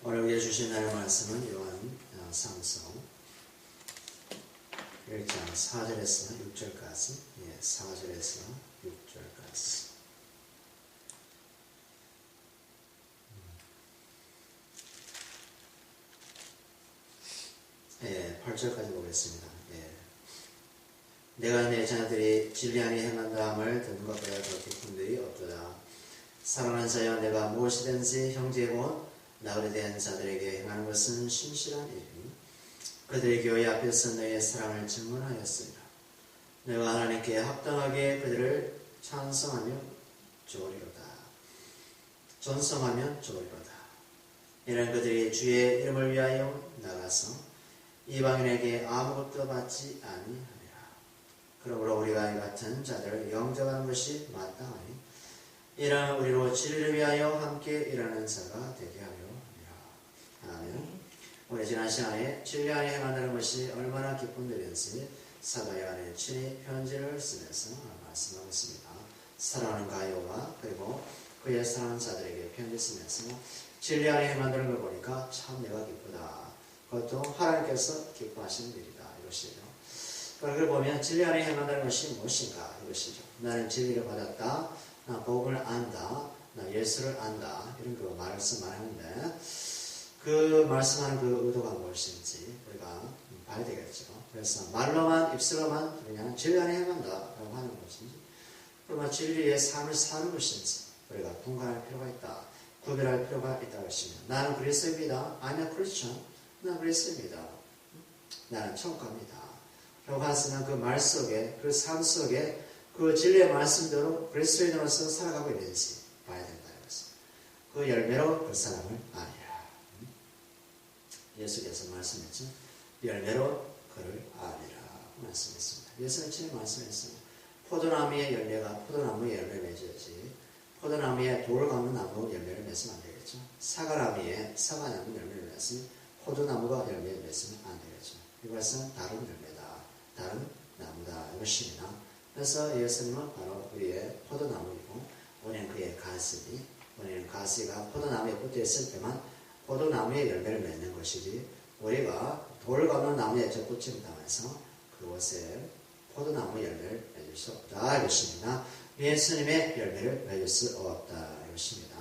오늘 우리에게 주신 하나님의 말씀은 요한상서 1장 4절에서 6절까지 4절에서 6절까지 8절까지 보겠습니다. 내가 내 자녀들이 진리 안에 행한다 함을 듣는 것보다 더 기쁜 일이 없도다. 사랑하는 자여, 내가 무엇이든지 형제 곧 나으리 된 자들에게 행하는 것은 신실한 일이니 그들의 교회 앞에서 너의 사랑을 증언하였으리라. 내가 하나님께 합당하게 그들을 찬송하며 좋으리로다. 존성하며 좋으리로다. 이는 그들이 주의 이름을 위하여 나가서 이방인에게 아무것도 받지 아니하니라. 그러므로 우리가 이 같은 자들을 영접하는 것이 마땅하니 이는 우리로 진리를 위하여 함께 일하는 자가 되게 하려 함이라. 아멘. 우리 지난 시간에 진리 안에 행한다는 것이 얼마나 기쁜 일인지 사도 요한이 친히 편지를 쓰면서 말씀하고 있습니다. 사랑하는 가요와 그리고 그의 사랑하는 자들에게 편지 쓰면서 진리 안에 행한다는 걸 보니까 참 내가 기쁘다. 그것도 하나님께서 기뻐하시는 일이다. 이것이죠. 그걸 보면 진리 안에 행한다는 것이 무엇인가 이것이죠. 나는 진리를 받았다. 나 복음을 안다. 나 예수를 안다. 이런 그 말씀만 하는데 그 말씀하는 그 의도가 무엇인지 우리가 봐야 되겠죠. 그래서 말로만 입술로만 그냥 진리 안에 행한다라고 하는 것인지 그러면 진리의 삶을 사는 것인지 우리가 분간할 필요가 있다. 구별할 필요가 있다고 했습니다. 나는 그리스도입니다. I'm a Christian. 나는 그리스도입니다. 나는 천국 갑니다. 라고 하시는 그 말 속에 그 삶 속에 그 진리의 말씀대로 그리스도인으로서 살아가고 있는지 봐야 된다. 그 열매로 그 사람을 아니라. 예수께서 말씀했죠. 열매로 그를 아니라 말씀했습니다. 예수는 친히 말씀했습니다. 포도나무의 열매가 포도나무의 열매를 맺어야지 포도나무에 돌을 감는 나무 열매를 맺으면 안 되겠죠. 사과나무에 사과나무 열매를 맺으면 포도나무가 열매를 맺으면 안 되겠죠. 이것은 다른 열매다. 다른 나무다. 이것입니다. 그래서 예수님은 바로 우리의 포도나무이고 우리는 그의 가시니 우리는 가시가 포도나무에 붙어 있을 때만 포도나무의 열매를 맺는 것이지 우리가 돌을 감는 나무에 접붙임 당해서 그곳에 포도나무 열매를 맺을 수 없다. 이것입니다. 예수님의 열매를 맺을 수 없다. 이것입니다.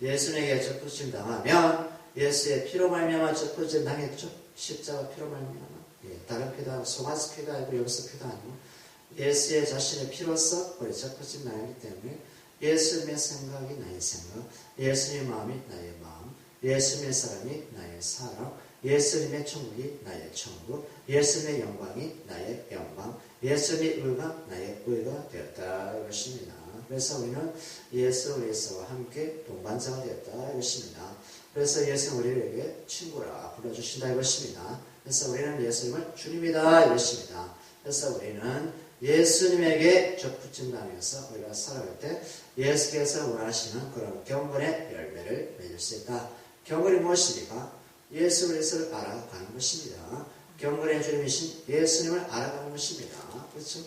예수님에게 접붙임 당하면 예수의 피로 말미암아 접붙임 당했죠. 십자가 피로 말미암아 다른 피도 아니고 소가스 피도 아니고 염소 피도 아니고 예수의 자신의 피로서 우리 접붙임 당했기 때문에 예수님의 생각이 나의 생각, 예수님의 마음이 나의 마음, 예수님의 사랑이 나의 사랑, 예수님의 천국이 나의 천국, 예수님의 영광이 나의 영광, 예수님의 의가 나의 의가 되었다. 이것입니다. 그래서 우리는 예수 그리스도와 함께 동반자가 되었다. 이것입니다. 그래서 예수는 우리에게 친구라 불러주신다. 이것입니다. 그래서 우리는 예수님을 주님이다. 이것입니다. 그래서 우리는 예수님에게 접붙임 당해서 우리가 살아갈 때 예수께서 원하시는 그런 경건의 열매를 맺을 수 있다. 경건이 무엇입니까? 예수 그리스도를 알아가는 것입니다. 경건의 주님이신 예수님을 알아가는 것입니다. 그렇죠?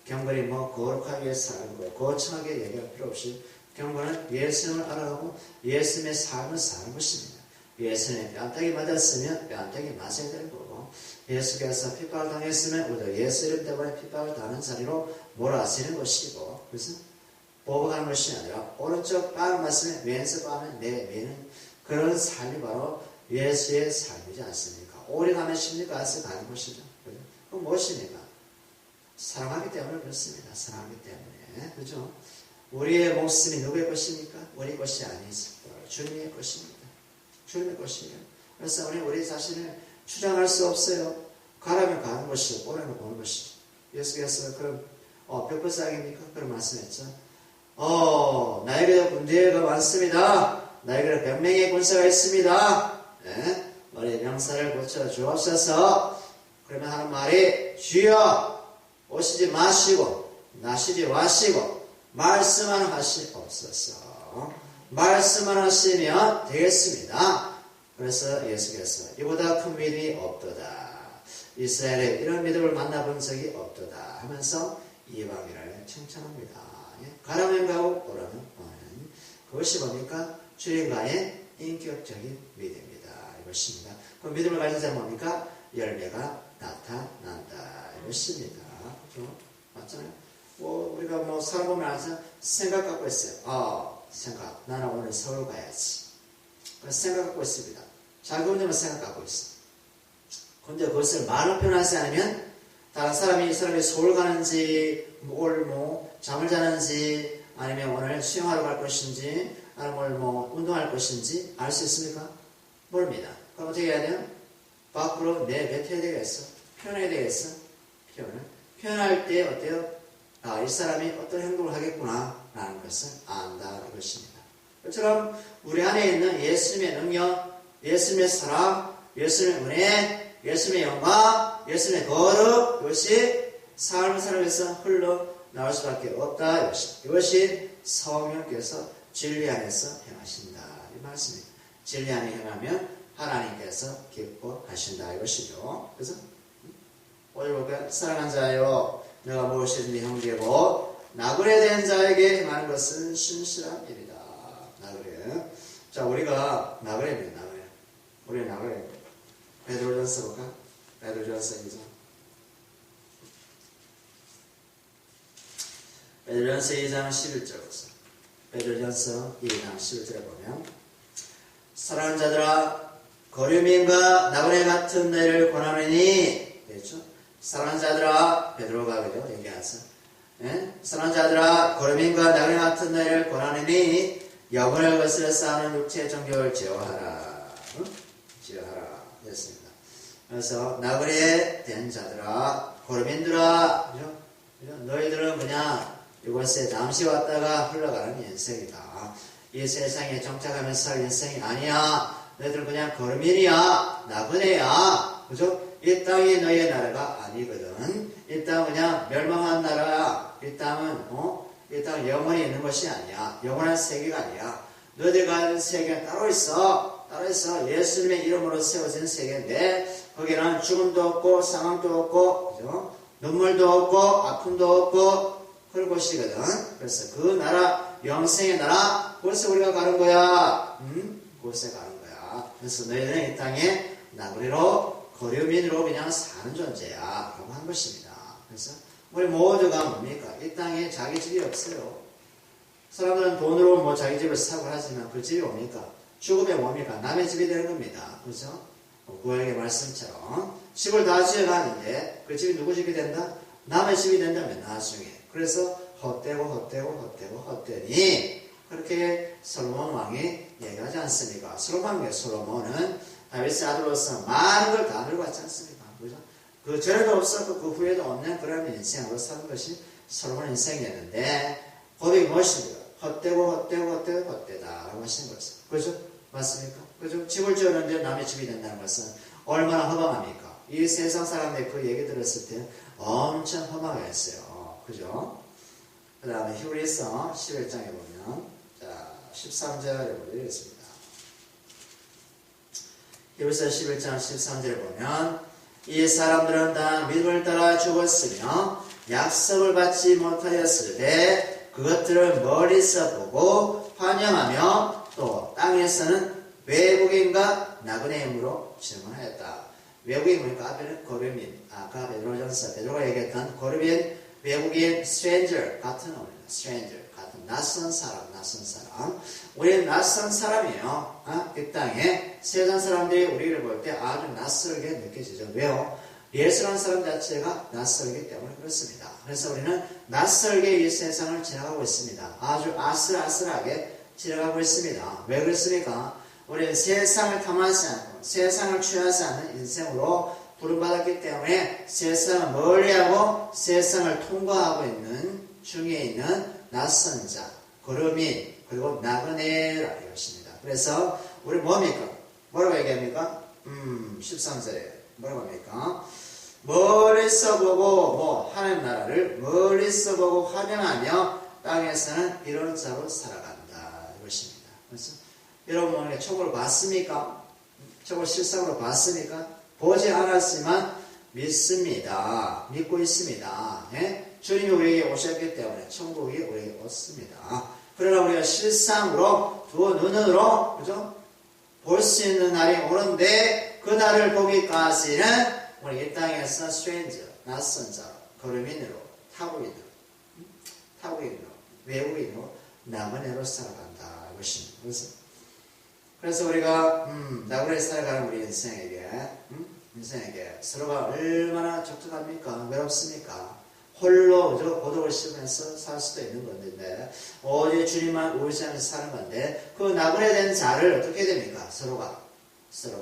경건이 거룩하게 위해서 사는 거예요. 거창하게 얘기할 필요 없이 경건은 예수님을 알아가고 예수님의 삶을 사는 것입니다. 예수님의 뺨때기 맞았으면 뺨때기 맞아야 되는 거고 예수께서 핍박을 당했으면 우리도 예수 이름 때문에 핍박을 당하는 자리로 몰아지는 것이고 그래서 보복하는 것이 아니라 오른쪽 뺨을 맞으면 왼쪽 뺨에 내미는 그런 삶이 바로 예수의 삶이지 않습니까? 오래 가면 십리가에서 가는 것이죠. 그럼 무엇입니까? 사랑하기 때문에 그렇습니다. 사랑하기 때문에. 그죠? 우리의 목숨이 누구의 것입니까? 우리 것이 아니죠. 주님의 것입니다. 주님의 것이에요. 그래서 우리 자신을 주장할 수 없어요. 가라면 가는 것이고, 오라면 오는 것이죠. 예수께서 그럼, 벽불상입니까? 그런 말씀했죠. 나에게도 군대가 많습니다. 나에게도 100명의 군사가 있습니다. 네? 우리 명사를 고쳐 주옵소서. 그러면 하는 말이, 주여, 오시지 마시고, 나시지 마시고, 말씀만 하시옵소서. 말씀만 하시면 되겠습니다. 그래서 예수께서 이보다 큰 믿음이 없도다. 이스라엘에 이런 믿음을 만나본 적이 없도다 하면서 이방인을 칭찬합니다. 가라면 가고 오라면 오는 그것이 뭡니까? 주님과의 인격적인 믿음입니다. 이것입니다. 그럼 믿음을 가진 자는 뭡니까? 열매가 나타난다 이것입니다. 그렇죠? 맞잖아요. 우리가 사람 보면 항상 생각 갖고 있어요. 생각. 나는 오늘 서울 가야지. 생각 갖고 있습니다. 자기 혼자만 생각 갖고 있어. 근데 그것을 말로 표현하지 않으면 다른 사람이 이 사람이 서울 가는지 오늘 잠을 자는지 아니면 오늘 수영하러 갈 것인지 아니면 오늘 운동할 것인지 알 수 있습니까? 모릅니다. 그럼 어떻게 해야 돼요? 밖으로 내뱉어야 되겠어. 표현해야 되겠어. 표현할 때 어때요? 이 사람이 어떤 행동을 하겠구나 라는 것을 안다 이것입니다. 그처럼 우리 안에 있는 예수님의 능력, 예수님의 사랑, 예수님의 은혜, 예수님의 영광, 예수님의 거룩 이것이 삶을 살아가면서 흘러나올 수밖에 없다 이것이 성령께서 진리 안에서 행하신다 이 말씀입니다. 진리 안에 행하면 하나님께서 기뻐하신다 이것이죠. 그래서 오늘 볼까요? 사랑하는 자여 내가 무엇이든지 형제고 나그네 된 자에게 행하는 것은 신실한 일이다. 나그네. 자, 우리가 나그네입니다. 나그네. 우리 나그네. 베드로전서 볼까? 베드로전서 2장. 베드로전서 2장 11절부터. 베드로전서 2장 11절에 보면 사랑하는 자들아 거류민과 나그네 같은 너희를 권하노니 그렇죠? 사랑하는 자들아 베드로가 그죠? 얘기하죠. 사랑하는 자들아 거류민과 나그네 같은 너희를 권하노니 영혼을 거스려 쌓는 육체의 정욕을 제어하라. 제어하라. 됐습니다. 그래서 나그네 된 자들아 거류민들아 그죠? 너희들은 그냥 이곳에 잠시 왔다가 흘러가는 인생이다. 이 세상에 정착하면서 살 인생이 아니야. 너희들은 그냥 거류민이야. 나그네야. 그죠? 이 땅이 너희의 나라가 아니거든. 이 땅은 그냥 멸망한 나라야. 이 땅은 이 땅은 영원히 있는 것이 아니야. 영원한 세계가 아니야. 너희들이 가진 세계는 따로 있어. 따로 있어. 예수님의 이름으로 세워진 세계인데 거기는 죽음도 없고 사망도 없고 그죠? 눈물도 없고 아픔도 없고 그런 곳이거든. 그래서 그 나라 영생의 나라 그곳에 우리가 가는 거야. 그곳에 가는 거야. 그래서 너희들은 이 땅에 나그네로 거류민으로 그냥 사는 존재야 라고 한 것입니다. 그래서 우리 모두가 뭡니까? 이 땅에 자기 집이 없어요. 사람들은 돈으로 자기 집을 사고 하지만 그 집이 뭡니까? 죽으면 뭡니까? 남의 집이 되는 겁니다. 그렇죠? 구약의 말씀처럼 집을 다 지어가는데 그 집이 누구 집이 된다? 남의 집이 된다면 나중에. 그래서 헛되니 그렇게 솔로몬 왕이 얘기하지 않습니까? 솔로몬은 다윗의 아들로서 많은 걸 다 늙었지 않습니까? 그죠? 그 전에도 없었고 그 후에도 없는 그런 인생으로 사는 것이 솔로몬 인생이었는데 고백이 무엇입니까? 헛되다라고 하시는 것이죠. 그죠? 맞습니까? 그죠? 집을 지었는데 남의 집이 된다는 것은 얼마나 허망합니까? 이 세상 사람들이 그 얘기 들었을 때 엄청 허망했어요. 그죠? 그 다음에 히브리서 11장에 보면, 자, 13절에 보겠습니다. 히브리서 11장 13절에 보면, 이 사람들은 다 믿음을 따라 죽었으며, 약속을 받지 못하였을 때, 그것들을 멀리서 보고 환영하며, 또 땅에서는 외국인과 나그네임으로 질문하였다. 외국인 보니까 앞에는 거류민, 아까 베드로전서 베드로가 얘기했던 거류민, 외국인, stranger 같은 어머니, stranger 같은 낯선 사람. 우리는 낯선 사람이에요. 이 땅에 세상 사람들이 우리를 볼 때 아주 낯설게 느껴지죠. 왜요? 예수라는 사람 자체가 낯설기 때문에 그렇습니다. 그래서 우리는 낯설게 이 세상을 지나가고 있습니다. 아주 아슬아슬하게 지나가고 있습니다. 왜 그렇습니까? 우리는 세상을 탐하지 않고 세상을 취하지 않는 인생으로 부름받았기 때문에 세상을 멀리하고 세상을 통과하고 있는 중에 있는 낯선 자, 거류민, 그리고 나그네라는 것입니다. 그래서 우리 뭡니까? 뭐라고 얘기합니까? 13절에 뭐라고 합니까? 멀리서 보고 하나님 나라를 멀리서 보고 환영하며 땅에서는 이런 자로 살아간다 이것입니다. 그래서 여러분 천국을 봤습니까? 천국을 실상으로 봤습니까? 보지 않았지만 믿습니다. 믿고 있습니다. 예? 주님이 우리에게 오셨기 때문에 천국이 우리에게 왔습니다. 그러나 우리가 실상으로 두 눈으로 그죠? 볼 수 있는 날이 오는데 그 날을 보기까지는 우리 이 땅에서 stranger, 낯선 자로, 거름인으로, 타국인으로, 외국인으로 나그네로 살아간다 이것입니다. 그래서 우리가 나그네 살아가는 우리 인생에게 서로가 얼마나 적적합니까? 외롭습니까? 홀로 고독을 씹으면서 살 수도 있는 건데 오직 주님만 의지하면서 사는 건데 그 나그네 된 자를 어떻게 됩니까? 서로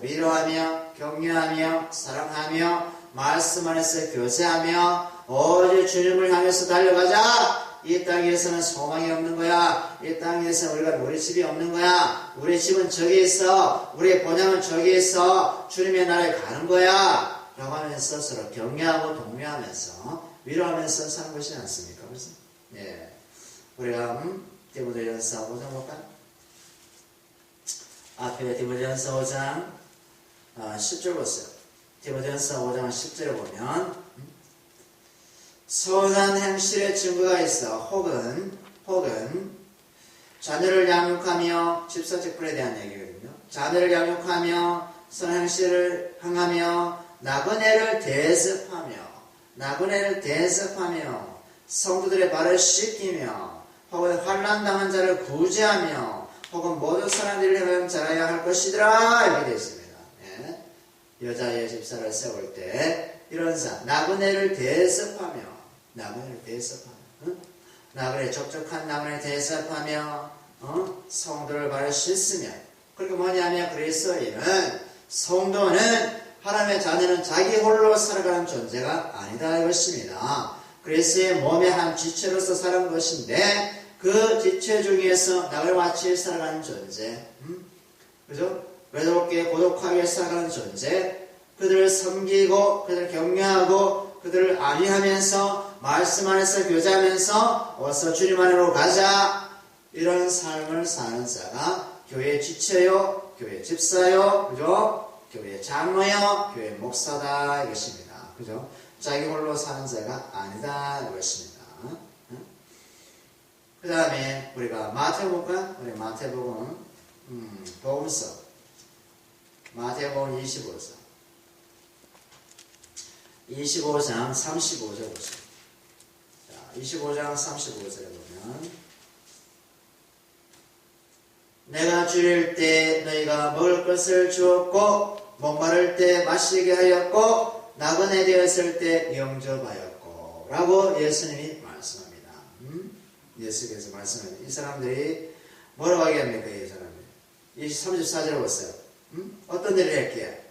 위로하며 격려하며 사랑하며 말씀 안에서 교제하며 오직 주님을 향해서 달려가자. 이 땅에서는 소망이 없는 거야. 이 땅에서 우리가 우리 집이 없는 거야. 우리 집은 저기 있어. 우리의 본향은 저기 있어. 주님의 나라에 가는 거야. 라고 하면서 서로 격려하고 독려하면서 위로하면서 사는 것이지 않습니까? 그래서 예, 우리가 디모데전서 5장 볼까요? 앞에 디모데전서 5장 10절 보세요. 디모데전서 5장 10절에 보면 선한 행실의 증거가 있어 혹은 자녀를 양육하며 집사직분에 대한 얘기거든요. 자녀를 양육하며 선한 행실을 행하며 나그네를 대접하며 성도들의 발을 씻기며 혹은 환난 당한 자를 구제하며 혹은 모든 선한 일을 행하며 잘해야 할 것이더라 이렇게 되어 있습니다. 예. 여자의 집사를 세울 때 이런 자 나그네를 대접하며 나그네 적적한 나그네 대접하며 성도를 발을 씻으며 그렇게 뭐냐면 그리스도인은 성도는 하나님의 자녀는 자기 홀로 살아가는 존재가 아니다 이것입니다. 그리스도의 몸의 한 지체로서 살아가는 것인데 그 지체 중에서 나를 마치 살아가는 존재, 그죠? 외롭게 고독하게 살아가는 존재, 그들을 섬기고 그들을 격려하고 그들을 안위하면서 말씀 안에서 교제하면서 어서 주님 안으로 가자 이런 삶을 사는 자가 교회 지체요, 교회 집사요, 그죠? 교회 장로요, 교회 목사다 이것입니다. 그죠? 자기 홀로 사는 자가 아니다 이것입니다. 그 다음에 우리가 마태복음 볼까? 우리 마태복음 복음서 마태복음 25장 35절 보세요. 25장 35절에 보면 내가 줄일 때 너희가 먹을 것을 주었고 목마를 때 마시게 하였고 나그네 되었을 때 영접하였고 라고 예수님이 말씀합니다. 예수께서 말씀합니다. 이 사람들이 뭐라고 하겠습니까? 이 사람들이 34절에 보세요. 어떤 일을 했기에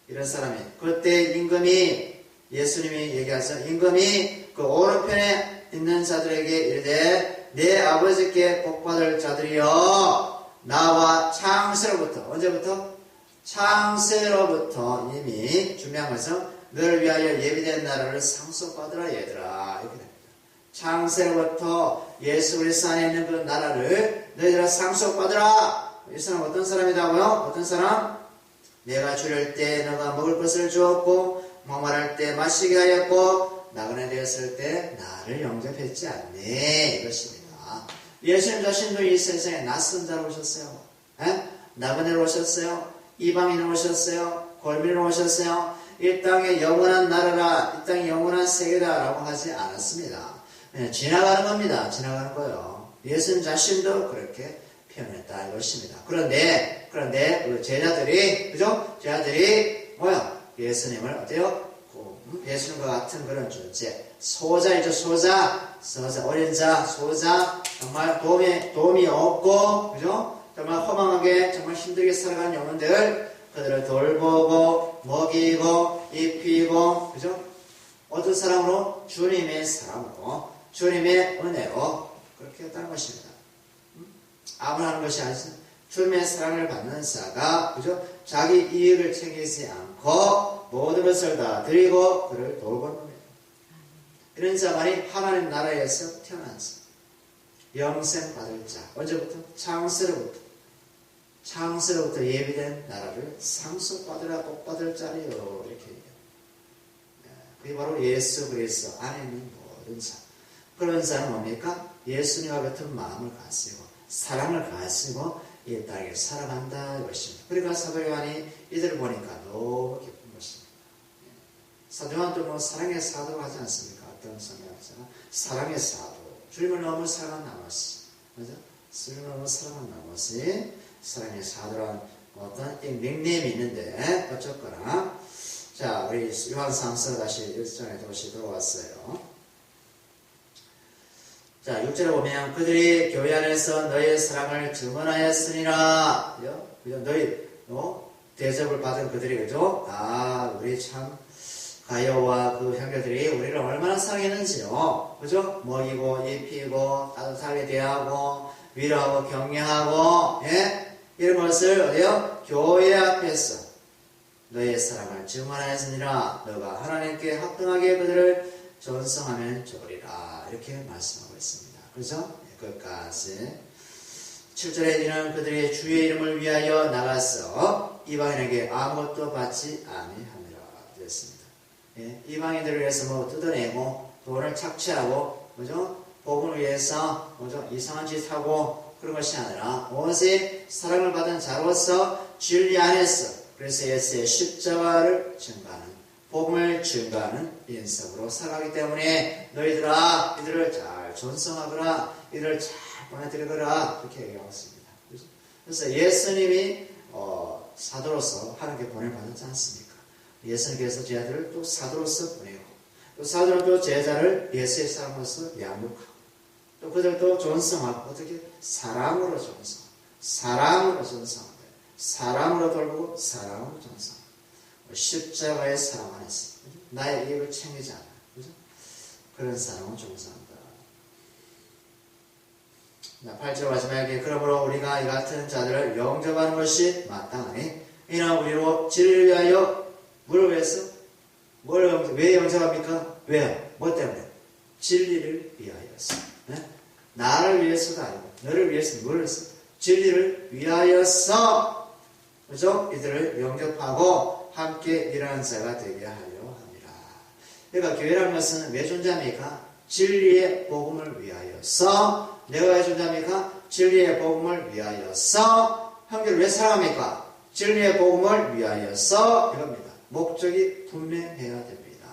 이런 사람이 그때 임금이 예수님이 얘기하셔 임금이 그 오른편에 있는 자들에게 이르되 내 아버지께 복받을 자들이여 나와 창세로부터 언제부터? 창세로부터 이미 준비한 것은 너를 위하여 예비된 나라를 상속받으라 얘들아 이렇게 됩니다. 창세로부터 예수 그리스도 안에 있는 그 나라를 너희들아 상속받으라. 이 사람 어떤 사람이라고요? 어떤 사람? 내가 줄일 때 너가 먹을 것을 주었고 목마를 때 마시게 하였고 나그네 되었을 때 나를 영접했지 않네 이것입니다. 예수님 자신도 이 세상에 낯선 자로 오셨어요. 나그네로 오셨어요. 이방인으로 오셨어요. 골민으로 오셨어요. 이 땅의 영원한 나라라 이 땅의 영원한 세계다 라고 하지 않았습니다. 지나가는 겁니다. 지나가는 거예요. 예수님 자신도 그렇게 표현했다 이것입니다. 그런데 그 제자들이 그죠? 제자들이 뭐야? 예수님을 어때요? 예수님과 같은 그런 존재 소자이죠. 소자 어린 자 소자 정말 도움이 없고 그죠? 정말 허망하게 정말 힘들게 살아가는 영혼들 그들을 돌보고 먹이고 입히고 그죠? 어떤 사람으로? 주님의 사랑으로 주님의 은혜로 그렇게 했다는 것입니다. 아무나 하는 것이 아니죠. 주님의 사랑을 받는 자가 그죠? 자기 이익을 챙기지 않고 모든 것을 다 드리고 그를 돌보는 겁니다. 이런 자만이 하나님 나라에서 태어난 자, 영생 받을 자. 언제부터? 창세로부터 예비된 나라를 상속받으라 복받을 자리요 이렇게 얘기해요. 그게 바로 예수 그리스도 안에 있는 모든 자. 그런 자는 뭡니까? 예수님과 같은 마음을 가지고 사랑을 가지고 이 땅에 살아간다 이것입니다. 그러니까 사도 요한이 이들을 보니까 너무 기쁜 것입니다. 사도 요한도 뭐 사랑의 사도로 하지 않습니까? 어떤 성경에서 사랑의 사도, 주님을 너무 사랑한 나머지, 맞아? 주님을 너무 사랑한 나머지 사랑의 사도란 어떤 닉네임이 있는데 어쨌거나 자 우리 요한 3서 다시 1장에 다시 돌아왔어요. 자 6절에 보면 그들이 교회 안에서 너희의 사랑을 증언하였으니라. 그죠? 너희 대접을 받은 그들이 그죠? 아 우리 참 가요와 그 형제들이 우리를 얼마나 사랑했는지요. 그죠? 먹이고 입히고 따뜻하게 대하고 위로하고 격려하고 예? 이런 것을 어디요? 교회 앞에서 너희의 사랑을 증언하였으니라. 너가 하나님께 합당하게 그들을 전성하면 좋으리라. 이렇게 말씀하고 있습니다. 그죠? 끝까지 7절에 이는 그들의 주의 이름을 위하여 나가서 이방인에게 아무것도 받지 아니하니라 되었습니다. 예? 이방인들을 위해서 뭐 뜯어내고 돈을 착취하고 그죠? 복음을 위해서 그죠? 이상한 짓 하고 그런 것이 아니라 오직 사랑을 받은 자로서 진리 안에서 그래서 예수의 십자가를 증거하는 복음을 증거하는 인성으로 살아가기 때문에 너희들아 이들을 잘 존성하거라 이들을 잘 보내드리거라 그렇게 얘기하고 있습니다. 그래서 예수님이 사도로서 하나님께 보내받았지 않습니까? 예수님께서 제자들을 또 사도로서 보내고 또 사도는 또 제자를 예수의 사람으로서 양육하고 또 그들도 존성하고 어떻게 사랑으로 존성 사랑으로 존성하고 사랑으로 돌보고 사랑으로 존성하고 십자가의 사랑 안에서 나의 이익을 챙기지 않아 그죠? 그런 사랑을 존성한다. 8절 마지막에 그러므로 우리가 이 같은 자들을 영접하는 것이 마땅하니 이는 우리로 진리를 위하여 뭐를 위해서? 왜 영접합니까? 왜요? 뭐 때문에? 진리를 위하여서 네? 나를 위해서도 아니고 너를 위해서 뭐를 해서? 진리를 위하여서 그죠? 이들을 영접하고 함께 일하는 자가 되게 하려 합니다. 그러니까 교회라는 것은 왜 존재합니까? 진리의 복음을 위하여서. 내가 왜 존재합니까? 진리의 복음을 위하여서. 형제를 왜 사랑합니까? 진리의 복음을 위하여서 이겁니다. 목적이 분명해야 됩니다.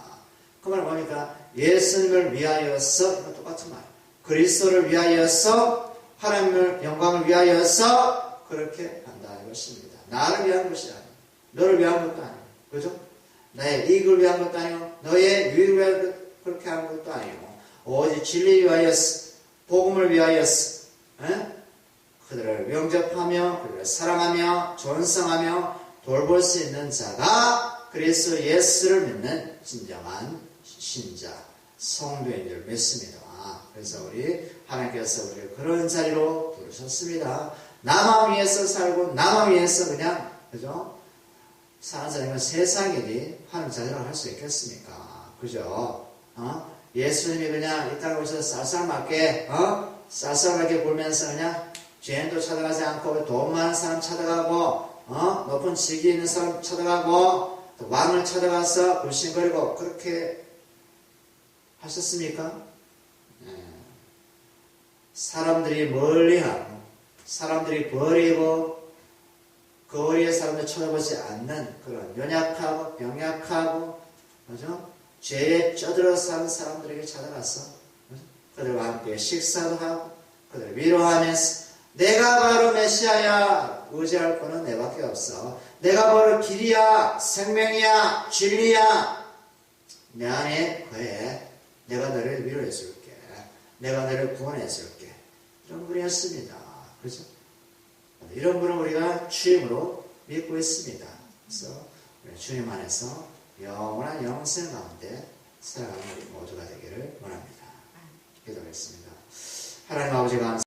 그 말은 뭡니까? 예수님을 위하여서 이건 똑같은 말. 그리스도를 위하여서 하나님의 영광을 위하여서 그렇게 한다 이것입니다. 나를 위한 것이 아니고 너를 위한 것도 아니고 그죠? 나의 이익을 위한 것도 아니고 너의 유익을 위한 그렇게 하는 것도 아니고 오직 진리를 위하여서 복음을 위하여서 그들을 영접하며 그들을 사랑하며 존성하며 돌볼 수 있는 자가 그리스도 예수를 믿는 진정한 신자 성도인 줄 믿습니다. 그래서 우리 하나님께서 우리를 그런 자리로 부르셨습니다. 나만 위해서 살고 나만 위해서 그냥 그죠? 사는 사람은 세상이니 하는 자리라고 할 수 있겠습니까? 그죠? 예수님이 그냥 이 땅에 오셔서 쌀쌀맞게 쌀쌀하게 굴면서 그냥 죄인도 찾아가지 않고 돈 많은 사람 찾아가고 높은 직위 있는 사람 찾아가고 또 왕을 찾아가서 불신거리고 그렇게 하셨습니까? 사람들이 멀리하고 사람들이 버리고 거리의 사람들 쳐다보지 않는 그런 연약하고 병약하고 그죠? 죄에 쩌들어 사는 사람들에게 찾아가서 그죠? 그들과 함께 식사도 하고 그들을 위로하면서 내가 바로 메시아야 의지할 거는 내밖에 없어 내가 바로 길이야 생명이야 진리야 내 안에 거해 내가 너를 위로해 줄게 내가 너를 구원해 줄게 이런 분이었습니다. 그죠? 이런 분은 우리가 주임으로 믿고 있습니다. 그래서 주님 안에서 영원한 영생 가운데 살아가는 우리 모두가 되기를 원합니다. 기도하겠습니다. 하나님 아버지 감사합니다.